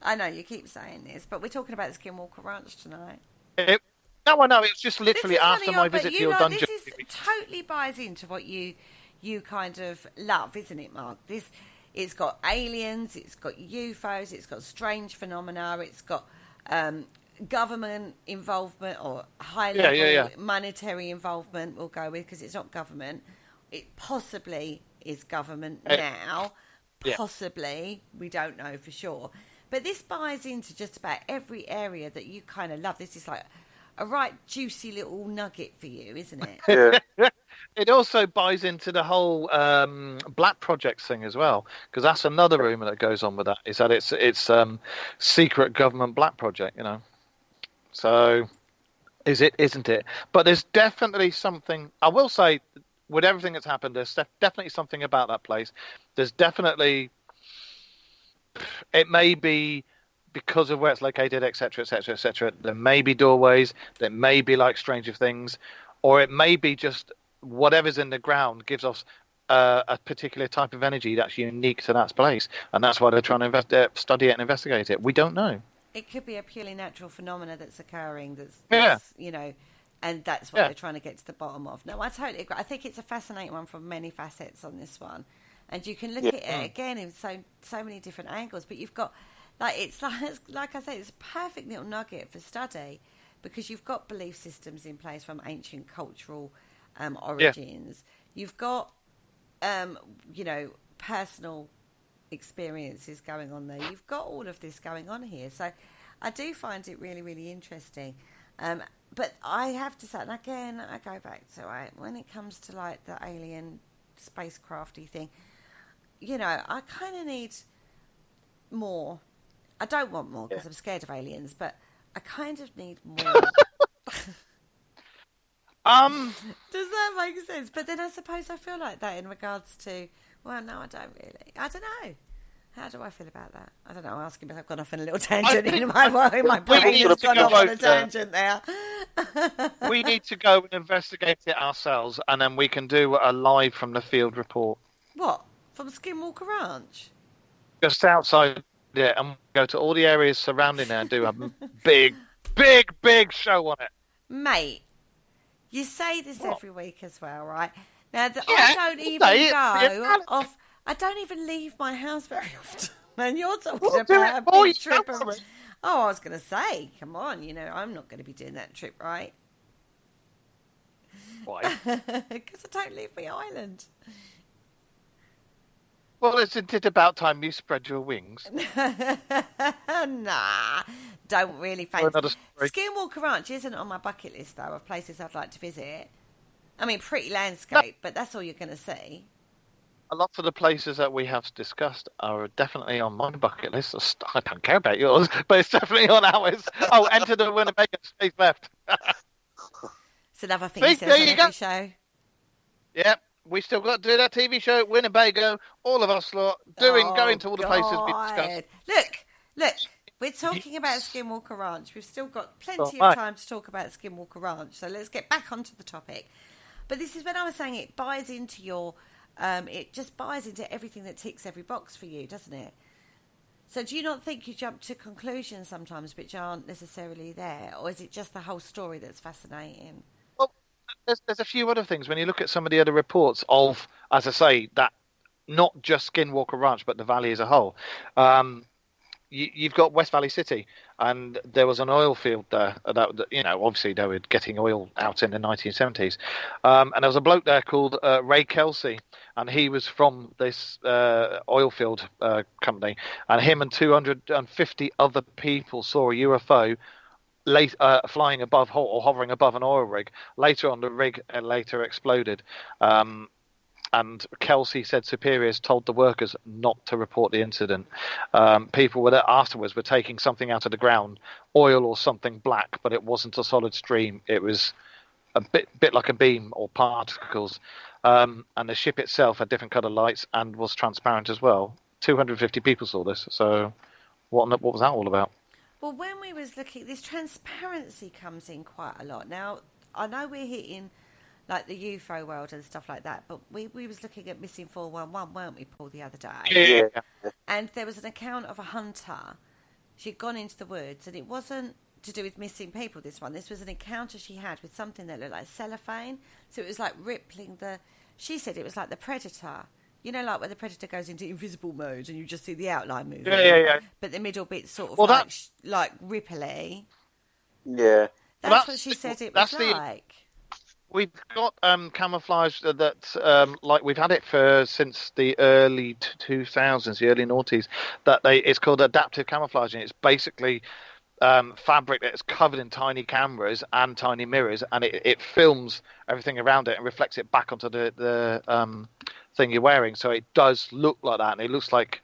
I know, you keep saying this, but we're talking about the Skinwalker Ranch tonight. No, I know. It's just literally after my visit to your dungeon. This totally buys into what you kind of love, isn't it, Mark? It's got aliens, it's got UFOs, it's got strange phenomena, it's got government involvement or high-level monetary involvement, we'll go with, because it's not government. It possibly is government now. Possibly. We don't know for sure. But this buys into just about every area that you kind of love. This is like a right juicy little nugget for you, isn't it? Yeah. It also buys into the whole Black Projects thing as well, because that's another rumour that goes on with that, is that it's secret government Black Project, So, isn't it? But there's definitely something, I will say, with everything that's happened, there's definitely something about that place. There's definitely, it may be because of where it's located, etc., etc., etc. There may be doorways, there may be like Stranger Things, or it may be just whatever's in the ground gives us a particular type of energy that's unique to that place, and that's why they're trying to study it and investigate it. We don't know. It could be a purely natural phenomena that's occurring. Yeah. That's and that's what they're trying to get to the bottom of. No, I totally agree. I think it's a fascinating one from many facets on this one, and you can look at it again in so many different angles. But you've got it's like I say, it's a perfect little nugget for study because you've got belief systems in place from ancient cultural origins. You've got personal experiences going on there. You've got all of this going on here. So I do find it really, really interesting. But I have to say, and again, I go back to when it comes to like the alien spacecrafty thing, I kind of need more. I don't want more because I'm scared of aliens, but I kind of need more. Does that make sense? But then I suppose I feel like that in regards to, well, no, I don't really. I don't know. How do I feel about that? I don't know. I'm asking, but I've gone off on a little tangent in my brain has gone off on a tangent there. We need to go and investigate it ourselves, and then we can do a live from the field report. What? From Skinwalker Ranch? Just outside it, and go to all the areas surrounding there and do a big, big, big show on it. Mate, you say this every week as well, right? Now, I don't even go off. I don't even leave my house very often. And you're talking about a big trip. I was going to say, come on, I'm not going to be doing that trip, right? Why? Because I don't leave my island. Well, isn't it about time you spread your wings? Nah, don't really fancy. Skinwalker Ranch isn't on my bucket list, though, of places I'd like to visit. I mean, pretty landscape, but that's all you're going to see. A lot of the places that we have discussed are definitely on my bucket list. I don't care about yours, but it's definitely on ours. Oh, enter the Winnebago, space left. It's another thing he says on every show. Yep, we still got to do that TV show at Winnebago. All of us lot going to all the places we discussed. Look, we're talking about Skinwalker Ranch. We've still got plenty of time to talk about Skinwalker Ranch, so let's get back onto the topic. But this is when I was saying it buys into your... it just buys into everything that ticks every box for you, doesn't it? So do you not think you jump to conclusions sometimes which aren't necessarily there? Or is it just the whole story that's fascinating? Well, there's a few other things. When you look at some of the other reports of, as I say, that not just Skinwalker Ranch, but the valley as a whole. You've got West Valley City, and there was an oil field there. Obviously they were getting oil out in the 1970s. And there was a bloke there called Ray Kelsey, and he was from this oil field company. And him and 250 other people saw a UFO flying above or hovering above an oil rig. Later on, the rig later exploded. And Kelsey said superiors told the workers not to report the incident. People afterwards were taking something out of the ground, oil or something black, but it wasn't a solid stream. It was a bit like a beam or particles. And the ship itself had different coloured lights and was transparent as well. 250 people saw this. So what was that all about? Well, when we was looking, this transparency comes in quite a lot. Now, I know we're hitting... like the UFO world and stuff like that. But we was looking at Missing 411, weren't we, Paul, the other day? Yeah. And there was an account of a hunter. She'd gone into the woods, and it wasn't to do with missing people, this one. This was an encounter she had with something that looked like cellophane. So it was like rippling she said it was like the Predator. You know, like when the Predator goes into invisible mode and you just see the outline moving. Yeah. But the middle bit's sort of like ripply. Yeah. That's what she said it was like. We've got camouflage that, like we've had it since the early 2000s, the early noughties. It's called adaptive camouflage, and it's basically fabric that's covered in tiny cameras and tiny mirrors, and it films everything around it and reflects it back onto the thing you're wearing. So it does look like that, and it looks like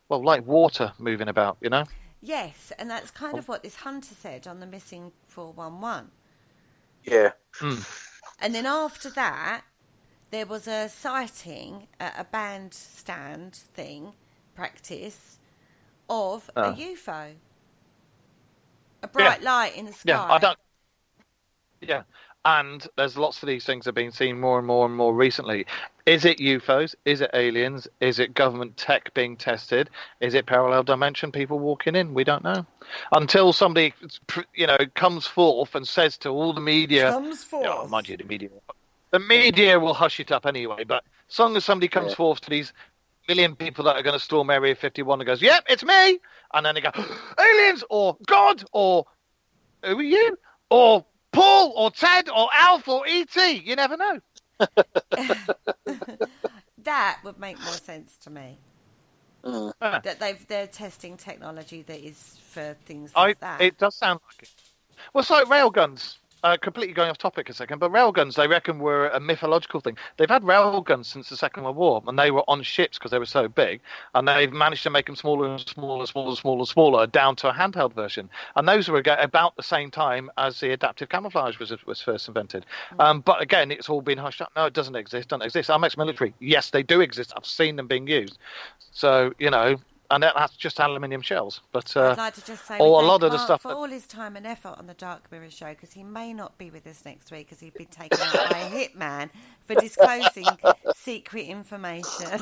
water moving about, you know? Yes, and that's kind of what this hunter said on the Missing 411. Yeah. And then after that, there was a sighting at a bandstand practice of a UFO. A bright light in the sky. And there's lots of these things that have been seen more and more and more recently. Is it UFOs? Is it aliens? Is it government tech being tested? Is it parallel dimension people walking in? We don't know. Until somebody, comes forth and says to all the media... Comes forth. Mind you, the media will hush it up anyway, but as long as somebody comes forth to these million people that are going to storm Area 51 and goes, yep, it's me! And then they go, aliens! Or God! Or who are you? Or Paul! Or Ted! Or Alf! Or E.T.! You never know. That would make more sense to me. That they're testing technology that is for things like that. It does sound like it. Well, it's like railguns. Completely going off topic a second, but railguns, they reckon, were a mythological thing. They've had railguns since the Second World War, and they were on ships because they were so big, and they've managed to make them smaller and smaller, down to a handheld version. And those were about the same time as the adaptive camouflage was first invented. But again, it's all been hushed up. No, it doesn't exist. Our ex-military, yes, they do exist. I've seen them being used. So, and that's just aluminium shells. But I'd like to just say a lot of the Mark stuff for all his time and effort on the Dark Mirror show, because he may not be with us next week because he'd been taken out by a hitman for disclosing secret information.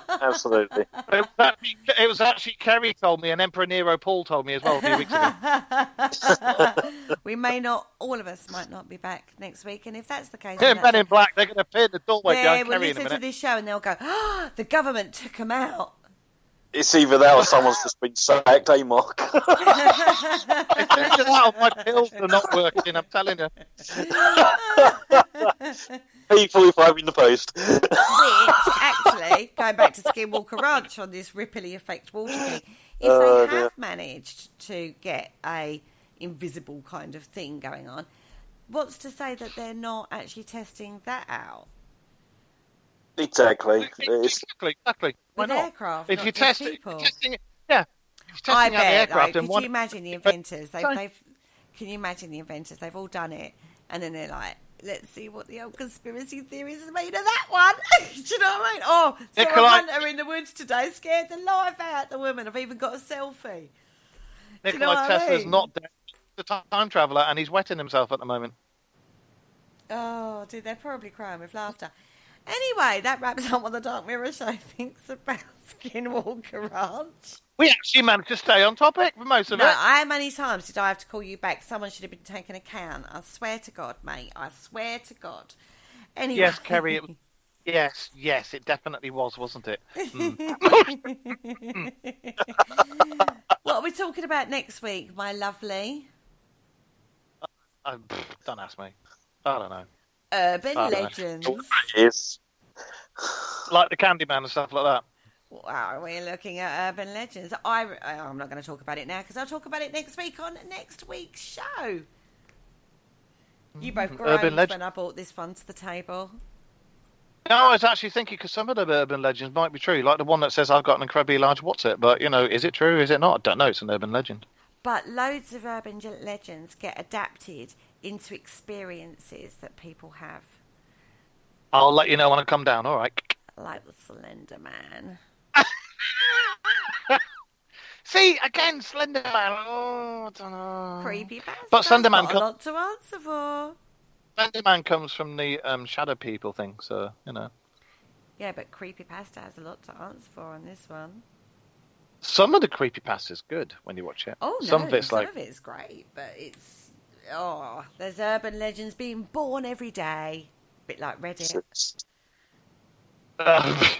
Absolutely. It was actually Kerry told me, and Emperor Nero Paul told me as well a few weeks ago. We may not, all of us might not be back next week, and if that's the case, Men in Black, they're going to appear in the doorway. They will listen to this show and they'll go, the government took him out. It's either that or someone's just been sacked, Mark? My pills are not working, I'm telling you. P45 in the post. Which, actually, going back to Skinwalker Ranch on this Ripley effect water thing, if they have managed to get a invisible kind of thing going on, what's to say that they're not actually testing that out? Exactly. Exactly. Why With not? aircraft, If not you just test it, people. I bet. Could you imagine the inventors? Can you imagine the inventors? They've all done it, and then they're like, "Let's see what the old conspiracy theories are made of that one." Do you know what I mean? Oh, so a hunter in the woods today scared the life out the woman. I've even got a selfie. Nikola Tesla's not dead. He's a time traveller, and he's wetting himself at the moment. Oh, dude, they're probably crying with laughter. Anyway, that wraps up what the Dark Mirror show thinks about Skinwalker Ranch. We actually managed to stay on topic for most of it. How many times did I have to call you back? Someone should have been taking account. I swear to God, mate. I swear to God. Anyway. Yes, Kerry, it was... Yes, it definitely was, wasn't it? What are we talking about next week, my lovely? Don't ask me. I don't know. Urban legends. Yes. Like the Candyman and stuff like that. Wow, we're looking at urban legends. I'm not going to talk about it now because I'll talk about it next week on next week's show. You both groaned when I brought this one to the table. No, I was actually thinking because some of the urban legends might be true. Like the one that says, I've got an incredibly large what's it? But, is it true? Is it not? I don't know. It's an urban legend. But loads of urban legends get adapted into experiences that people have. I'll let you know when I come down, all right? Like the Slender Man. See, again, Slender Man. Oh, I don't know. Creepy bastard. But Slender Man got a lot to answer for. Slender Man comes from the shadow people thing, so, Yeah, but creepypasta has a lot to answer for on this one. Some of the creepypasta's good when you watch it. Oh, no, some of it's great, but it's... Oh, there's urban legends being born every day. A bit like Reddit.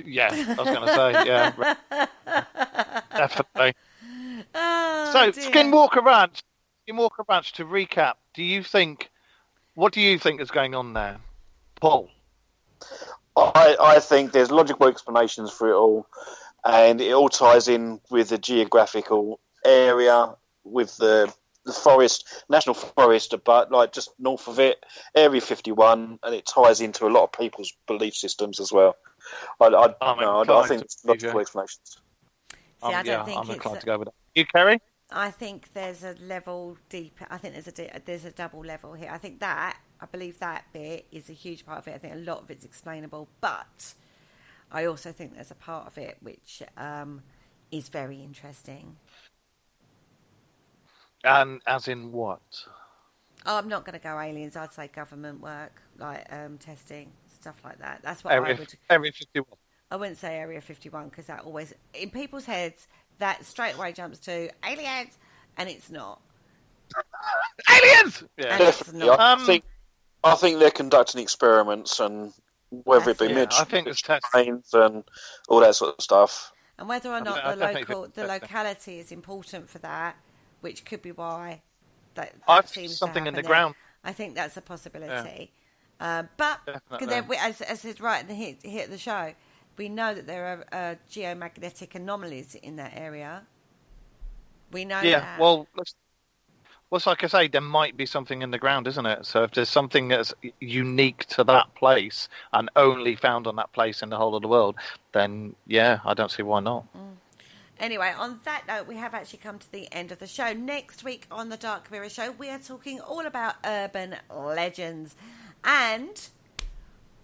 Yeah, I was going to say, yeah. Definitely. Oh, so, dear. Skinwalker Ranch, to recap, what do you think is going on there? Paul? I think there's logical explanations for it all, and it all ties in with the geographical area, with the forest, national forest, but like just north of it, Area 51, and it ties into a lot of people's belief systems as well. I think it's logical explanations. See, I don't think I'm it's inclined to go with that. You, Kerry? I think there's a level deeper. I think there's a double level here. I believe that bit is a huge part of it. I think a lot of it's explainable, but I also think there's a part of it which is very interesting. And as in what? Oh, I'm not going to go aliens. I'd say government work, like testing. stuff like that. That's what Area 51. I wouldn't say Area 51 because that always, in people's heads, that straight away jumps to aliens, and it's not. Aliens! And Yeah. it's not. I think they're conducting experiments, and whether it be That's I think it's planes and all that sort of stuff. And whether or not I definitely think the locality is important for that, which could be why that I've seems seen something to in happen the there. ground. I think that's a possibility. But Definitely. then as I said right at the hit of the show, we know that there are geomagnetic anomalies in that area. We know that. Well, it's like I say, there might be something in the ground, isn't it? So if there's something that's unique to that place and only found on that place in the whole of the world, then yeah, I don't see why not. Anyway, on that note, we have actually come to the end of the show. Next week on the Dark Mirror Show, we are talking all about urban legends. And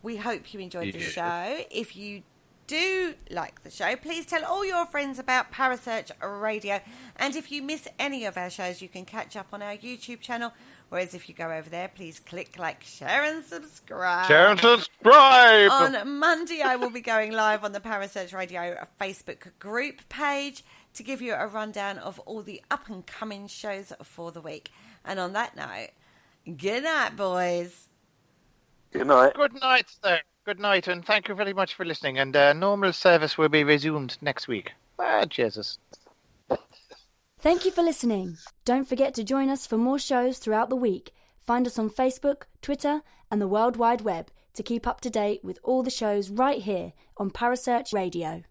we hope you enjoyed the show. If you do like the show, please tell all your friends about Parasearch Radio. And if you miss any of our shows, you can catch up on our YouTube channel. Whereas if you go over there, please click like, share and subscribe. Share and subscribe! On Monday, I will be going live on the Parasearch Radio Facebook group page to give you a rundown of all the up-and-coming shows for the week. And on that note, good night, boys. Good night. Good night, sir. Good night, and thank you very much for listening. And normal service will be resumed next week. Ah, Jesus. Thank you for listening. Don't forget to join us for more shows throughout the week. Find us on Facebook, Twitter, and the World Wide Web to keep up to date with all the shows right here on Parasearch Radio.